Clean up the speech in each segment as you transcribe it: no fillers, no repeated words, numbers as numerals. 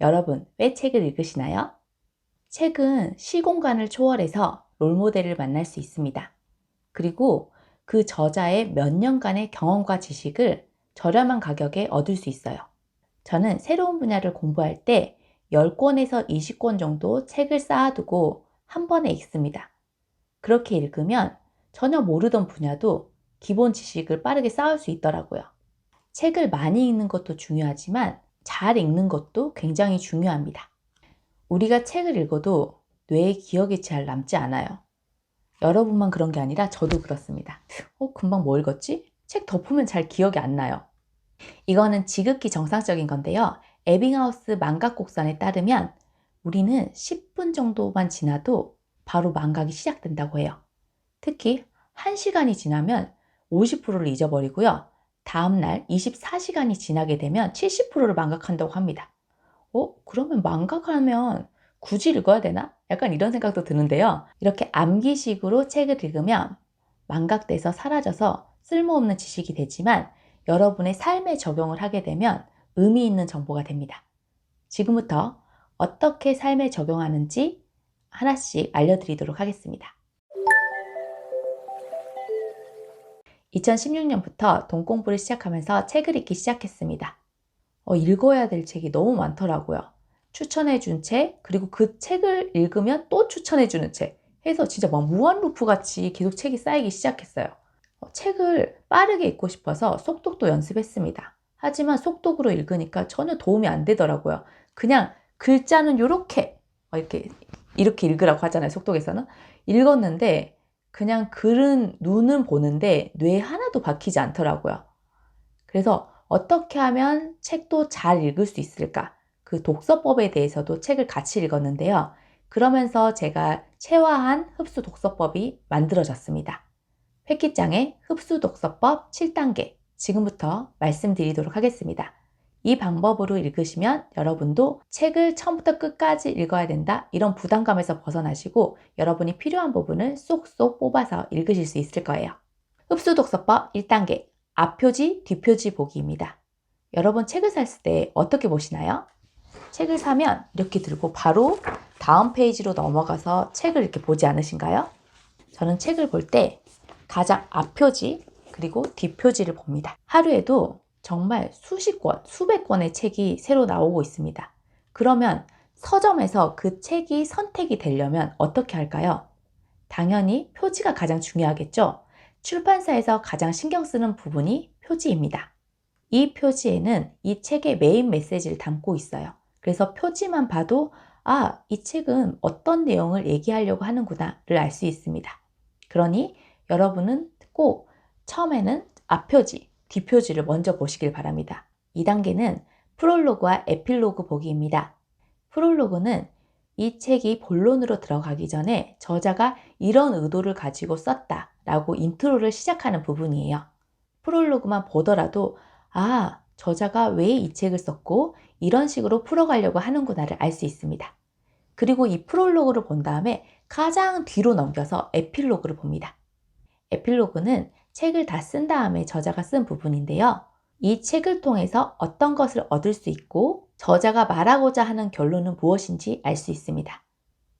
여러분, 왜 책을 읽으시나요? 책은 시공간을 초월해서 롤모델을 만날 수 있습니다. 그리고 그 저자의 몇 년간의 경험과 지식을 저렴한 가격에 얻을 수 있어요. 저는 새로운 분야를 공부할 때 10권에서 20권 정도 책을 쌓아두고 한 번에 읽습니다. 그렇게 읽으면 전혀 모르던 분야도 기본 지식을 빠르게 쌓을 수 있더라고요. 책을 많이 읽는 것도 중요하지만 잘 읽는 것도 굉장히 중요합니다. 우리가 책을 읽어도 뇌에 기억이 잘 남지 않아요. 여러분만 그런 게 아니라 저도 그렇습니다. 금방 뭐 읽었지? 책 덮으면 잘 기억이 안 나요. 이거는 지극히 정상적인 건데요. 에빙하우스 망각곡선에 따르면 우리는 10분 정도만 지나도 바로 망각이 시작된다고 해요. 특히 1시간이 지나면 50%를 잊어버리고요. 다음날 24시간이 지나게 되면 70%를 망각한다고 합니다. 그러면 망각하면 굳이 읽어야 되나? 약간 이런 생각도 드는데요. 이렇게 암기식으로 책을 읽으면 망각돼서 사라져서 쓸모없는 지식이 되지만 여러분의 삶에 적용을 하게 되면 의미 있는 정보가 됩니다. 지금부터 어떻게 삶에 적용하는지 하나씩 알려드리도록 하겠습니다. 2016년부터 돈 공부를 시작하면서 책을 읽기 시작했습니다. 읽어야 될 책이 너무 많더라고요. 추천해준 책, 그리고 그 책을 읽으면 또 추천해주는 책 해서 진짜 막 무한루프 같이 계속 책이 쌓이기 시작했어요. 책을 빠르게 읽고 싶어서 속독도 연습했습니다. 하지만 속독으로 읽으니까 전혀 도움이 안 되더라고요. 그냥 글자는 이렇게 읽으라고 하잖아요. 속독에서는. 읽었는데 그냥 글은 눈은 보는데 뇌에 하나도 박히지 않더라고요. 그래서 어떻게 하면 책도 잘 읽을 수 있을까? 그 독서법에 대해서도 책을 같이 읽었는데요. 그러면서 제가 체화한 흡수 독서법이 만들어졌습니다. 획기장의 흡수 독서법 7단계 지금부터 말씀드리도록 하겠습니다. 이 방법으로 읽으시면 여러분도 책을 처음부터 끝까지 읽어야 된다 이런 부담감에서 벗어나시고 여러분이 필요한 부분을 쏙쏙 뽑아서 읽으실 수 있을 거예요. 흡수 독서법 1단계 앞표지, 뒷표지 보기입니다. 여러분 책을 샀을 때 어떻게 보시나요? 책을 사면 이렇게 들고 바로 다음 페이지로 넘어가서 책을 이렇게 보지 않으신가요? 저는 책을 볼 때 가장 앞표지 그리고 뒷표지를 봅니다. 하루에도 정말 수십 권, 수백 권의 책이 새로 나오고 있습니다. 그러면 서점에서 그 책이 선택이 되려면 어떻게 할까요? 당연히 표지가 가장 중요하겠죠? 출판사에서 가장 신경 쓰는 부분이 표지입니다. 이 표지에는 이 책의 메인 메시지를 담고 있어요. 그래서 표지만 봐도 이 책은 어떤 내용을 얘기하려고 하는구나를 알 수 있습니다. 그러니 여러분은 꼭 처음에는 앞표지, 뒷표지를 먼저 보시길 바랍니다. 2단계는 프롤로그와 에필로그 보기입니다. 프롤로그는 이 책이 본론으로 들어가기 전에 저자가 이런 의도를 가지고 썼다 라고 인트로를 시작하는 부분이에요. 프롤로그만 보더라도 저자가 왜 이 책을 썼고 이런 식으로 풀어가려고 하는구나를 알 수 있습니다. 그리고 이 프롤로그를 본 다음에 가장 뒤로 넘겨서 에필로그를 봅니다. 에필로그는 책을 다 쓴 다음에 저자가 쓴 부분인데요. 이 책을 통해서 어떤 것을 얻을 수 있고 저자가 말하고자 하는 결론은 무엇인지 알 수 있습니다.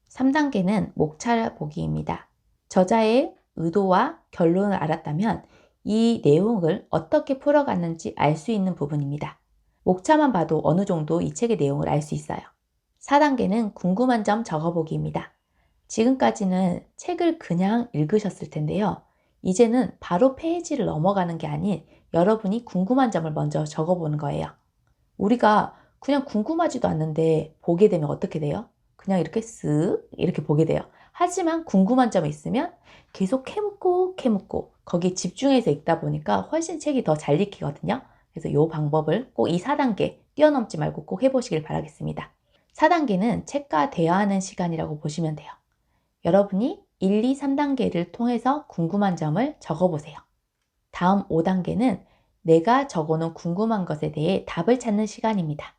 3단계는 목차 보기입니다. 저자의 의도와 결론을 알았다면 이 내용을 어떻게 풀어갔는지 알 수 있는 부분입니다. 목차만 봐도 어느 정도 이 책의 내용을 알 수 있어요. 4단계는 궁금한 점 적어보기입니다. 지금까지는 책을 그냥 읽으셨을 텐데요. 이제는 바로 페이지를 넘어가는 게 아닌 여러분이 궁금한 점을 먼저 적어보는 거예요. 우리가 그냥 궁금하지도 않는데 보게 되면 어떻게 돼요? 그냥 이렇게 쓱 이렇게 보게 돼요. 하지만 궁금한 점이 있으면 계속 캐묻고 거기에 집중해서 읽다 보니까 훨씬 책이 더 잘 읽히거든요. 그래서 이 방법을 꼭 이 4단계 뛰어넘지 말고 꼭 해보시길 바라겠습니다. 4단계는 책과 대화하는 시간이라고 보시면 돼요. 여러분이 1, 2, 3단계를 통해서 궁금한 점을 적어보세요. 다음 5단계는 내가 적어놓은 궁금한 것에 대해 답을 찾는 시간입니다.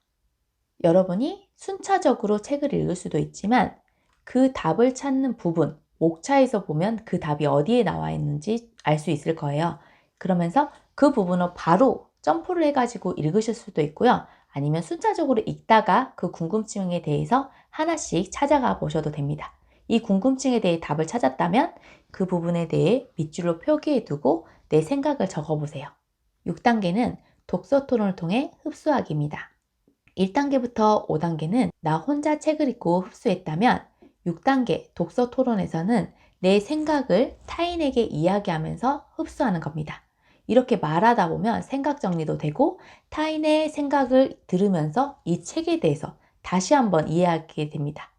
여러분이 순차적으로 책을 읽을 수도 있지만 그 답을 찾는 부분, 목차에서 보면 그 답이 어디에 나와 있는지 알 수 있을 거예요. 그러면서 그 부분을 바로 점프를 해가지고 읽으실 수도 있고요. 아니면 순차적으로 읽다가 그 궁금증에 대해서 하나씩 찾아가 보셔도 됩니다. 이 궁금증에 대해 답을 찾았다면 그 부분에 대해 밑줄로 표기해 두고 내 생각을 적어보세요. 6단계는 독서 토론을 통해 흡수하기입니다. 1단계부터 5단계는 나 혼자 책을 읽고 흡수했다면 6단계 독서 토론에서는 내 생각을 타인에게 이야기하면서 흡수하는 겁니다. 이렇게 말하다 보면 생각 정리도 되고 타인의 생각을 들으면서 이 책에 대해서 다시 한번 이해하게 됩니다.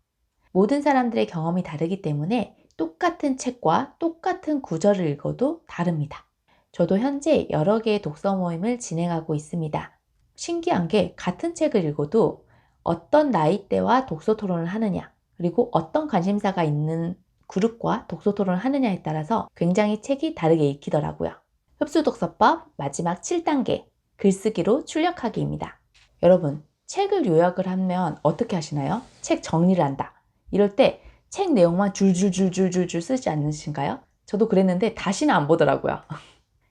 모든 사람들의 경험이 다르기 때문에 똑같은 책과 똑같은 구절을 읽어도 다릅니다. 저도 현재 여러 개의 독서 모임을 진행하고 있습니다. 신기한 게 같은 책을 읽어도 어떤 나이대와 독서 토론을 하느냐, 그리고 어떤 관심사가 있는 그룹과 독서 토론을 하느냐에 따라서 굉장히 책이 다르게 읽히더라고요. 흡수독서법 마지막 7단계, 글쓰기로 출력하기입니다. 여러분, 책을 요약을 하면 어떻게 하시나요? 책 정리를 한다. 이럴 때 책 내용만 줄줄줄줄줄줄 쓰지 않으신가요? 저도 그랬는데 다시는 안 보더라고요.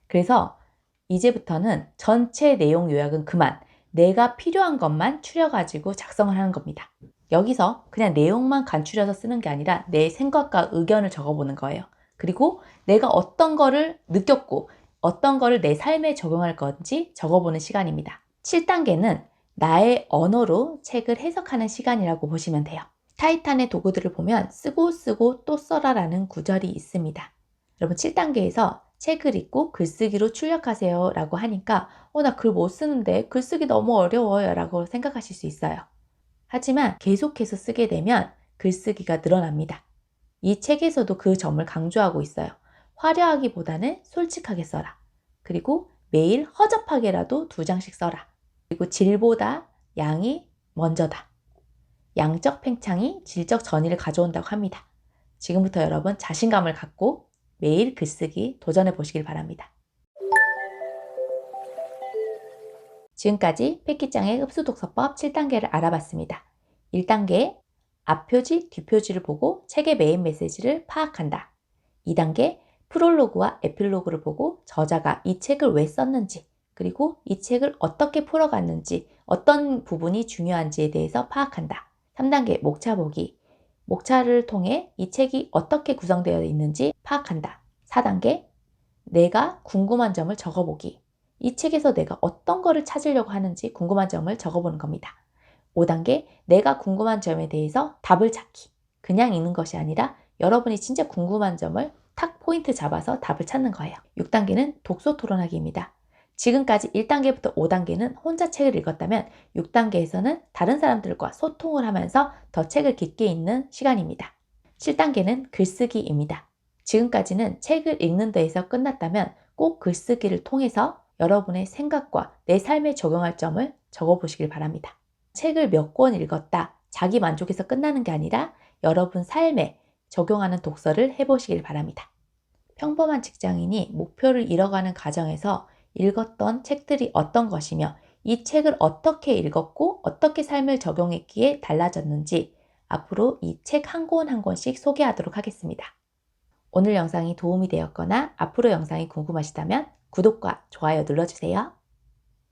그래서 이제부터는 전체 내용 요약은 그만, 내가 필요한 것만 추려가지고 작성을 하는 겁니다. 여기서 그냥 내용만 간추려서 쓰는 게 아니라 내 생각과 의견을 적어보는 거예요. 그리고 내가 어떤 거를 느꼈고 어떤 거를 내 삶에 적용할 건지 적어보는 시간입니다. 7단계는 나의 언어로 책을 해석하는 시간이라고 보시면 돼요. 타이탄의 도구들을 보면 쓰고 쓰고 또 써라 라는 구절이 있습니다. 여러분 7단계에서 책을 읽고 글쓰기로 출력하세요 라고 하니까 나 글 못 쓰는데 글쓰기 너무 어려워요 라고 생각하실 수 있어요. 하지만 계속해서 쓰게 되면 글쓰기가 늘어납니다. 이 책에서도 그 점을 강조하고 있어요. 화려하기보다는 솔직하게 써라. 그리고 매일 허접하게라도 2장씩 써라. 그리고 질보다 양이 먼저다. 양적 팽창이 질적 전이를 가져온다고 합니다. 지금부터 여러분 자신감을 갖고 매일 글쓰기 도전해 보시길 바랍니다. 지금까지 패키장의 흡수독서법 7단계를 알아봤습니다. 1단계, 앞표지, 뒷표지를 보고 책의 메인 메시지를 파악한다. 2단계, 프롤로그와 에필로그를 보고 저자가 이 책을 왜 썼는지, 그리고 이 책을 어떻게 풀어갔는지, 어떤 부분이 중요한지에 대해서 파악한다. 3단계, 목차 보기. 목차를 통해 이 책이 어떻게 구성되어 있는지 파악한다. 4단계, 내가 궁금한 점을 적어보기. 이 책에서 내가 어떤 거를 찾으려고 하는지 궁금한 점을 적어보는 겁니다. 5단계, 내가 궁금한 점에 대해서 답을 찾기. 그냥 읽는 것이 아니라 여러분이 진짜 궁금한 점을 탁 포인트 잡아서 답을 찾는 거예요. 6단계는 독서 토론하기입니다. 지금까지 1단계부터 5단계는 혼자 책을 읽었다면 6단계에서는 다른 사람들과 소통을 하면서 더 책을 깊게 읽는 시간입니다. 7단계는 글쓰기입니다. 지금까지는 책을 읽는 데에서 끝났다면 꼭 글쓰기를 통해서 여러분의 생각과 내 삶에 적용할 점을 적어보시길 바랍니다. 책을 몇 권 읽었다, 자기 만족에서 끝나는 게 아니라 여러분 삶에 적용하는 독서를 해보시길 바랍니다. 평범한 직장인이 목표를 이뤄가는 과정에서 읽었던 책들이 어떤 것이며 이 책을 어떻게 읽었고 어떻게 삶을 적용했기에 달라졌는지 앞으로 이 책 한 권 한 권씩 소개하도록 하겠습니다. 오늘 영상이 도움이 되었거나 앞으로 영상이 궁금하시다면 구독과 좋아요 눌러주세요.